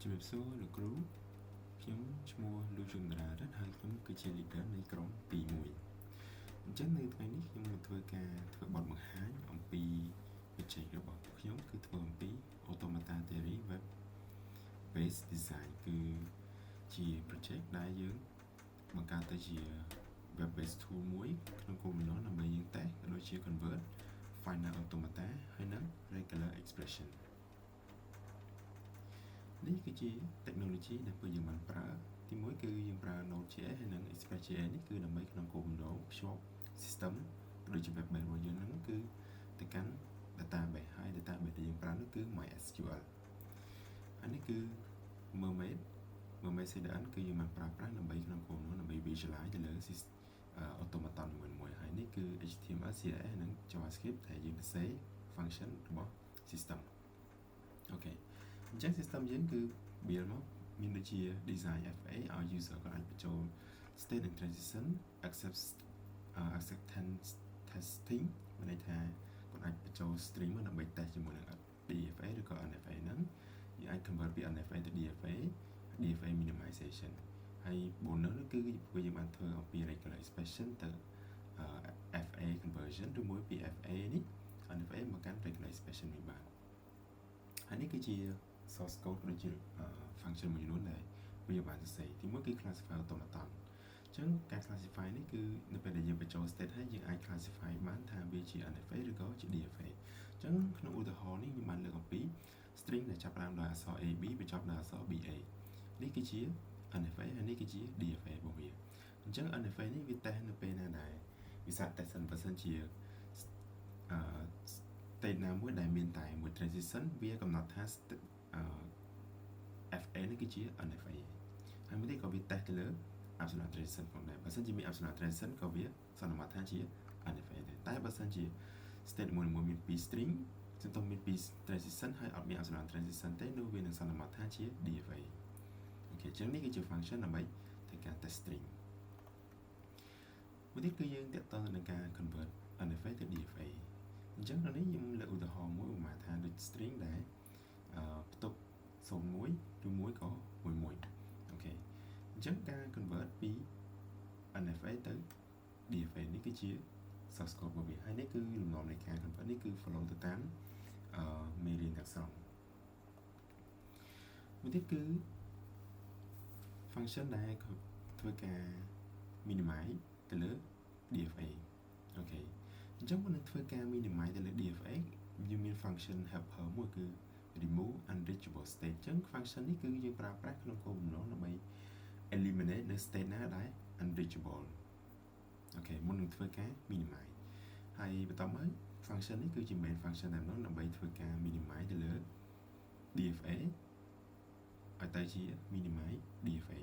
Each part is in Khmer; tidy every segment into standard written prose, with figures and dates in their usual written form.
ជំរាបសួរលោកគ្រូខ្ញុំឈ្មោះលោកជំនរារតហើយខ្ញុំគឺជា leader នៃក្រុមទី1អញ្ចឹងនៅថ្ងៃនេះខ្ញុំនឹងធ្វើបទបង្ហាញអំពីវិជ័យរបស់ខ្ញុំគឺធ្វើអំពី Automata Theory Web Based Design គឺជា project ដែលយើងបង្កើតទៅជា web based tool មួយក្នុងគោលបំណងដើម្បីយើងតេស្តក៏ដូចជា convert final automata ហើយនិង regular expression នេះគឺជា technology ដែលពួកយើងបានប្រើទីមួយគឺយើងប្រើ Node.js ហើយនិង Express.js នេះគឺដើម្បីក្នុងគោលបំណងភ្ជាប់ system ក៏ដូចជា web base របស់យើងហ្នឹងគឺទៅកាន់ database ហើយ database ដែលយើងប្រើនោះគឺ MySQL អានេះគឺ Mermaid CDN គឺយើងបានប្រើប្រាស់ដើម្បីក្នុងគោលបំណងដើម្បី visualize ទៅលើ automaton មួយហើយនេះគឺ HTML CSS និង JavaScript ដែលយើងសរសេរ function របស់ system អូខេអញ្ចឹង system យើងគឺ build មកមានដូចជា design FA ឲ្យ user គាត់អាចបញ្ចូល state and transition acceptance testing មានន័យថាគាត់អាចបញ្ចូល string មកដើម្បី test ជាមួយនឹង DFA ឬក៏ NFA ហ្នឹងយើងអាច convert ពី NFA ទៅ DFA minimization ហើយ bonus នោះគឺពួកយើងបានធ្វើអំពី regular expression ទៅ FA conversion ឬមួយពី FA នេះ NFA មកកាន់ regular expression នេះបានហើយនេះគឺជា source code ដូចជា function មួយចំនួនដែលវាបានសរសេរទីមួយគឺ classify automaton អញ្ចឹងការ classify នេះគឺនៅពេលដែលយើងបញ្ចូល state ហើយយើងអាច classify បានថាវាជា NFA ឬក៏ជា DFA អញ្ចឹងក្នុងឧទាហរណ៍នេះខ្ញុំបានលើកអំពី string ដែលចាប់ផ្ដើមដោយអក្សរ AB បញ្ចប់ដោយអក្សរ BA នេះគឺជា NFA ហើយនេះគឺជា DFA របស់វាអញ្ចឹង NFA នេះវា test នៅពេលណាដែរវាសាក test សិនបើសិនជា state ណាមួយដែលមានតែមួយ transition វាកំណត់ថា FA នេះគឺជា NFA ហើយមួយទៀតក៏វា test ទៅលើ absolute transition ផងដែរបើសិនជាមាន absolute transition ក៏វាសន្មតថាជា NFA ដែរតែបើសិនជា state មួយមាន 2 string ซึ่งต้องមាន2 transition ហើយអត់មាន absolute transition ទេនោះវានឹងសន្មតថាជា DFA អូខេអញ្ចឹងនេះគឺជា function ដើម្បីធ្វើការ test string មួយទៀតគឺយើងទាក់ទងនឹងការ convert NFA ទៅ DFA អញ្ចឹងក្នុងនេះខ្ញុំលើកឧទាហរណ៍មួយឧបមាថាដូច string ដែលផ្ទុក01ឬមួយក៏11អូខេអញ្ចឹងការ convert ពី NFA ទៅ DFA នេះគឺជា source code របស់វាហើយនេះគឺលំនាំនៃការ convert នេះគឺ follow ទៅតាមមេរៀនទាំងស្រុងមួយទៀតគឺ function ដែលធ្វើការ minimize ទៅលើ DFA អូខេអញ្ចឹងមុននឹងធ្វើការ minimize ទៅលើ DFA យើងមាន function helper មួយគឺ remove unreachable state អញ្ចឹង function នេះគឺយើងប្រើប្រាស់ក្នុងគោលបំណងដើម្បី eliminate នៅ state ណាដែល unreachable អូខេមុននឹងធ្វើការ minimize ហើយបន្តមក function នេះគឺជា main function តែម្ដងដើម្បីធ្វើការ minimize ទៅលើ DFA ឲ្យទៅជា minimize DFA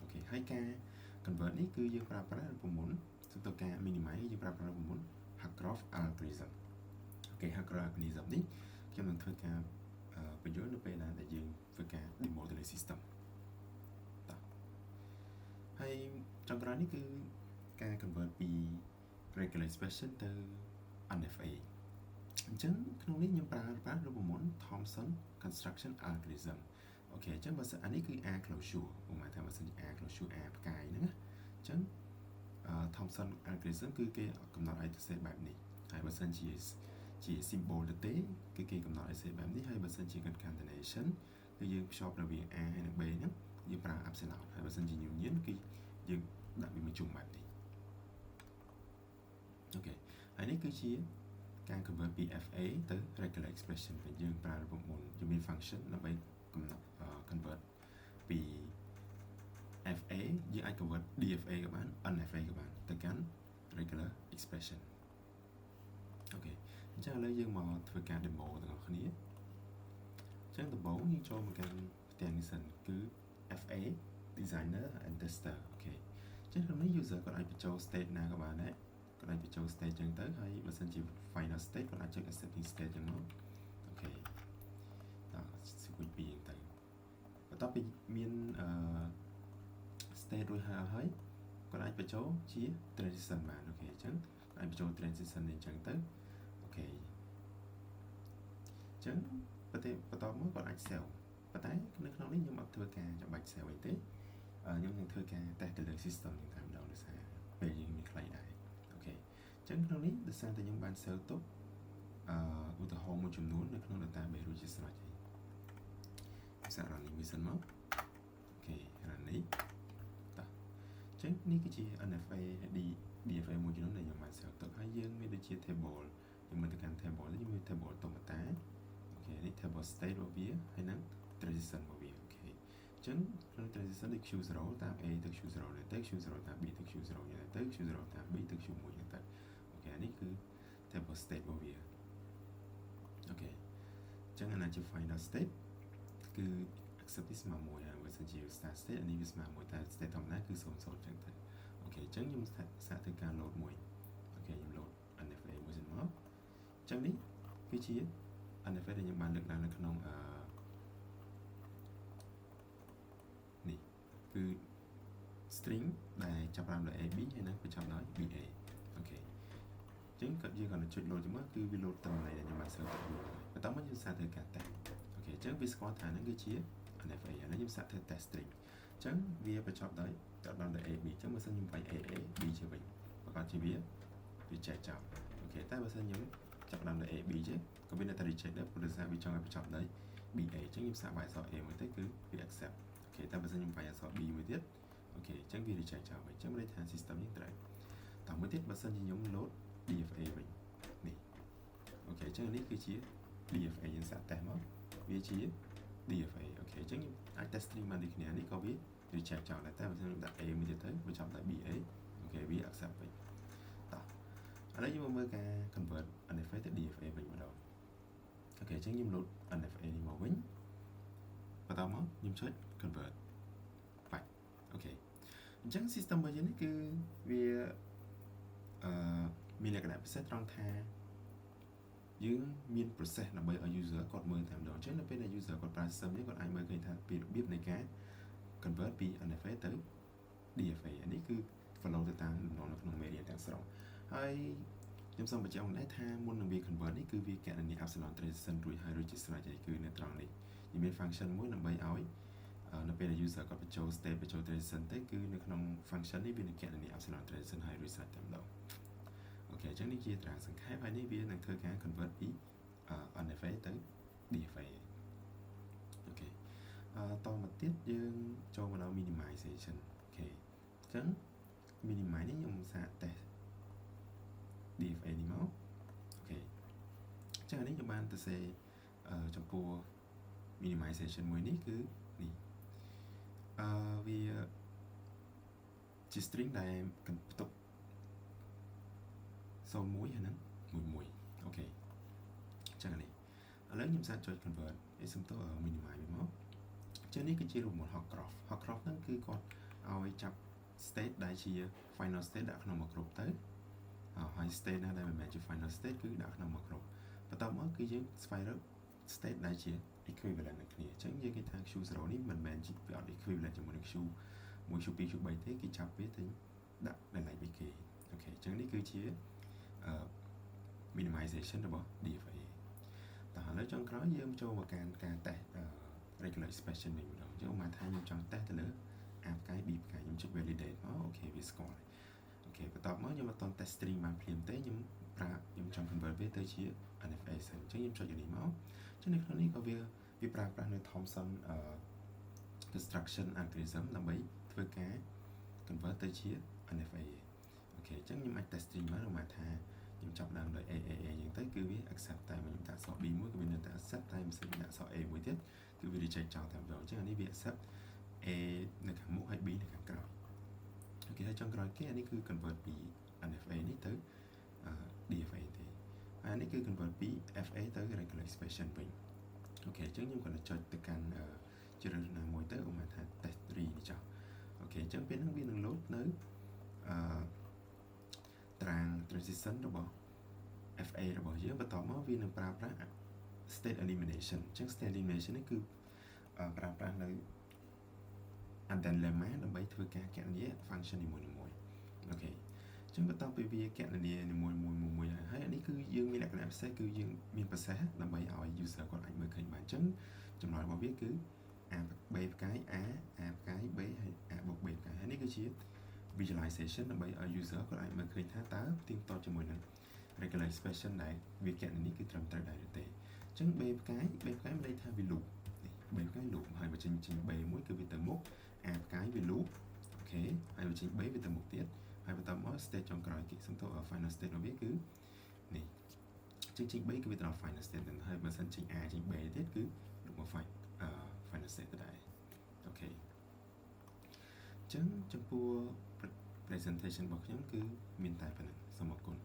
អូខេហើយការ convert នេះគឺយើងប្រើប្រាស់រូបមន្តសម្រាប់ការ minimize យើងប្រើប្រាស់រូបមន្ត Hargrove algorithm អូខេ Hargrove algorithm នេះខ្ញុំនឹងធ្វើការបញ្យល់នៅពេលដែលយើងធ្វើការ demo ទៅលើ system តោះហើយចុងក្រោយនេះគឺការ convert ពី regular expression ទៅ NFA អញ្ចឹងក្នុងនេះខ្ញុំប្រើប្រាស់រូបមន្ត Thomson construction algorithm អូខេអញ្ចឹងបើសិនអានេះគឺ R closure ឧបមាថាបើសិនជា R closure R ផ្កាយហ្នឹងណាអញ្ចឹងThomson algorithm គឺគេកំណត់ឲ្យទៅសេបែបនេះហើយបើសិនជា symbol ទៅទេគឺគេកំណត់ឲ្យសេបែបនេះហើយបើសិនជា concatenation គឺយើងភ្ជាប់រវាង A ហើយនិង B ហ្នឹងយើងប្រើ absolute ហើយបើសិនជា union គឺយើងដាក់វាមកជុំបែបនេះអូខេហើយនេះគឺជាការ convert ពី FA ទៅ regular expression ដែលយើងប្រើរូបមន្តយើងមាន function ដើម្បីកំណត់ convert ពី FA យើងអាច convert DFA ក៏បាន NFA ក៏បានទៅកាន់ regular expression អូខេអញ្ចឹងឥឡូវយើងមកធ្វើការ demo ទាំងអស់គ្នាអញ្ចឹងដំបូងយើងចូលមកកាន់ផ្ទាំងនេះសិនគឺ FA designer and tester អូខេអញ្ចឹងក្នុងនេះ user គាត់អាចបញ្ចូល state ណាក៏បានដែរគាត់អាចបញ្ចូល state អញ្ចឹងទៅហើយបើសិនជា final state គាត់អាចចុច accepting state អញ្ចឹងមកអូខេដល់ switch ពីអញ្ចឹងទៅបន្ទាប់ពីមានstate រួចហើយគាត់អាចបញ្ចូលជា transition បានអូខេអញ្ចឹងអាចបញ្ចូល transition នេះអញ្ចឹងទៅអូខេអញ្ចឹងបន្តមកគាត់អាច save ប៉ុន្តែនៅក្នុងនេះខ្ញុំអត់ ធ្វើការចាំបាច់ save អីទេខ្ញុំនឹងធ្វើការតេស្តទៅលើ system នឹងតែម្ដងដោយសារពេលយើងមានខ្លីដែរអូខេអញ្ចឹងក្នុងនេះដោយសារតែខ្ញុំបាន save ទុកឧទាហរណ៍មួយចំនួននៅក្នុង database រួចជាស្រេចហើយសារ running វាសិនមកអូខេ running តោះអញ្ចឹងនេះគឺជា NFA DFA មួយចំនួនដែលខ្ញុំបាន save ទុកហើយយើងមានដូចជា table យើងមើលទៅកាន់ table នេះមាន table automata អូខេនេះ table state របស់វាហើយនឹង transition របស់វាអូខេអញ្ចឹងក្នុង transition ដូច Q0 តាម A ទៅ Q0 ទៅ Q0 តាម B ទៅ Q0 ទៅ Q0 តាម B ទៅ Q1 ទៅអូខេនេះគឺ table state របស់វាអូខេអញ្ចឹងអានេះជា final state គឺ accept នេះស្មើ1ហើយបើសិនជា start state អានេះវាស្មើ1តែ state ធម្មតាគឺ0 0អញ្ចឹងទៅអូខេអញ្ចឹងខ្ញុំសាកធ្វើការ load មួយអូខេខ្ញុំ load NFA មួយសិនមកអញ្ចឹងនេះគឺជា NFA ដែលខ្ញុំបានលើកឡើងនៅក្នុងនេះគឺ string ដែលចាប់ផ្ដើមដោយ AB ហើយនឹងបញ្ចប់ដោយ BA អូខេអញ្ចឹងគាត់យើងគាត់ចុច load ជាមួយគឺវា load តំណែងដែលខ្ញុំបាន serve ទៅវាបន្ទាប់មកយើងសាកធ្វើការតេស្តអូខេអញ្ចឹងវាស្គាល់ថាហ្នឹងគឺជា NFA ហើយខ្ញុំសាកធ្វើ test string អញ្ចឹងវាបញ្ចប់ដោយចាប់ផ្ដើមដោយ AB អញ្ចឹងបើសិនខ្ញុំបាញ់ AA B ជាវិញប្រកាសជាវាចែកចោលអូខេតែបើសិនខ្ញុំចាប់ផ្ដើមដោយ AB ចេះក៏វានៅតែ reject ដែរព្រោះថាវាចង់ឲ្យបញ្ចប់ដោយ BA អញ្ចឹងខ្ញុំសាកវាយអក្សរ A មួយទៅគឺវា accept អូខេតែបើសិនខ្ញុំវាយអក្សរ B មួយទៀតអូខេអញ្ចឹងវា reject ចោលវិញអញ្ចឹងមានន័យថា system នេះត្រូវតោះមួយទៀតបើសិនជាខ្ញុំ load DFA វិញនេះអូខេអញ្ចឹងនេះគឺជា DFA យើងសាកតេស្តមកវាជា DFA អូខេអញ្ចឹងខ្ញុំអាច test string បានដូចគ្នានេះក៏វា reject ចោលដែរតែបើសិនខ្ញុំដាក់ A មួយទៀតទៅបញ្ចប់ដោយ BA អូខេវា accept វិញតោះឥឡូវយើងមកមើលការ convert NFA ទៅ DFA វិញម្ដងអូខេអញ្ចឹងខ្ញុំ load NFA នេះមកវិញបន្តមកខ្ញុំចុច convert បាច់អូខេអញ្ចឹង system របស់យើងនេះគឺវាមានលក្ខណៈពិសេសត្រង់ថាយើងមាន process ដើម្បីឲ្យ user គាត់មើលតែម្ដងអញ្ចឹងនៅពេលដែល user គាត់ប្រើ system នេះគាត់អាចមើលឃើញថាពីរបៀបនៃការ convert ពី NFA ទៅ DFA នេះគឺ follow ទៅតាមដំណងនៅក្នុង media ទាំងស្រុងហើយខ្ញុំសូមបញ្ជាក់ម្ដងថាមុននឹងវា convert នេះគឺវាកណនី epsilon transition រួចហើយរួចជាស្រេចហើយគឺនៅត្រង់នេះវាមាន function មួយដើម្បីឲ្យនៅពេលដែល user គាត់បញ្ចូល state បញ្ចូល transition ទៅគឺនៅក្នុង function នេះវានឹងកណនី epsilon transition ហើយរួចស្រេចតែម្ដងអូខេអញ្ចឹងនេះជាតារាងសង្ខេបហើយនេះវានឹងធ្វើការ convert ពី NFA ទៅ DFA អូខេតមកទៀតយើងចូលមកដល់ minimization អូខេអញ្ចឹង minimize នេះខ្ញុំសាកតេស្ត DFA នេះមកអូខេអញ្ចឹងនេះខ្ញុំបានទៅសេចំពោះ minimization មួយនេះគឺនេះវាជា string ដែលបន្ទុក01ហើយនឹង11អូខេអញ្ចឹងនេះឥឡូវខ្ញុំសាកចុច convert ឲ្យសំទោ minimize វាមកអញ្ចឹងនេះគឺជារូបមន្ត Hawcroft ហ្នឹងគឺគាត់ឲ្យចាប់ state ដែលជា final state ដាក់ក្នុងមួយក្រុមទៅហើយ state ណាដែលមិនមែនជា final state គឺដាក់ក្នុងមួយក្រុមបន្ទាប់មកគឺយើងស្វែងរក state ដែលជា equivalent នឹងគ្នាអញ្ចឹងយើងគេថា Q0 នេះមិនមែនជាវាអត់ equivalent ជាមួយនឹង Q1 Q2 Q3 ទេគេចាប់វាទៅដាក់តម្លៃពីគេអូខេអញ្ចឹងនេះគឺជាminimization របស់ DFA តោះឥឡូវចុងក្រោយយើងចូលមកការតេស្ត regular expression វិញម្ដងអញ្ចឹងមកថាខ្ញុំចង់តេស្តទៅលើ A ផ្កាយ B ផ្កាយខ្ញុំចុច validate មកអូខេវាស្គាល់អូខេបន្ទាប់មកខ្ញុំអត់ត test string បានភ្លាមទេខ្ញុំចង់ convert វាទៅជា NFA សិនអញ្ចឹងខ្ញុំចុចនេះមកអញ្ចឹងនៅក្នុងនេះក៏វាប្រើប្រាស់នៅ Thomson construction algorithm ដើម្បីធ្វើការ convert ទៅជា NFA អូខេអញ្ចឹងខ្ញុំអាច test string មកថាខ្ញុំចាប់ដើមដោយ AAA អញ្ចឹងទៅគឺវា accept តែខ្ញុំដាក់អក្សរ B មួយគឺវានៅតែ accept តែមិនស្អីដាក់អក្សរ A មួយទៀតគឺវា reject ចោលតែម្ដងអញ្ចឹងអានេះវា accept A នៅខាងមុខហើយ B នៅខាងក្រោយអូខេហើយចុងក្រោយគេអានេះគឺ convert ពី NFA នេះទៅ DFA ទេហើយអានេះគឺ convert ពី FA ទៅ regular expression វិញអូខេអញ្ចឹងខ្ញុំគាត់ចុចទៅកាន់ជ្រើសរើសណាមួយទៅឧបមាថា test 3នេះចុះអូខេអញ្ចឹងពេលហ្នឹងវានឹង load នៅតារាង transition របស់ FA របស់យើងបន្ទាប់មកវានឹងប្រើប្រាស់ state elimination អញ្ចឹង state elimination នេះគឺប្រើប្រាស់នៅ until lemma ដើម្បីធ្វើការគណនា function នីមួយៗអូខេអញ្ចឹងបន្ទាប់ពីវាគណនានីមួយៗហើយអានេះគឺយើងមានលក្ខណៈពិសេសគឺយើងមាន process ដើម្បីឲ្យ user គាត់អាចមើលឃើញបានអញ្ចឹងចម្លើយរបស់វាគឺ A ផ្កាយ cái a cái b hay a bột b cái hay này cứ chia visualization là bây ở user có lại mà khơi thá tá tiên to cho mùi nè regular expression này việc kiện này cứ trầm trời đại được tệ chẳng b cái ở đây thay vì lục b cái lục hay mà trình b mỗi cứ về tờ mốc a cái về lục ok hay mà trình b về tờ một tiết hay mà tờ mỗi state trong cái kỹ xâm thô ở final state nó biết cứ này chương trình b cứ về tờ final state nên hay mà sân trình a trình b tiết cứ đúng một phải final state tại đây ok chẳng trong pua presentation របស់ខ្ញុំគឺមានតែប៉ុណ្ណឹងសូមអរគុណ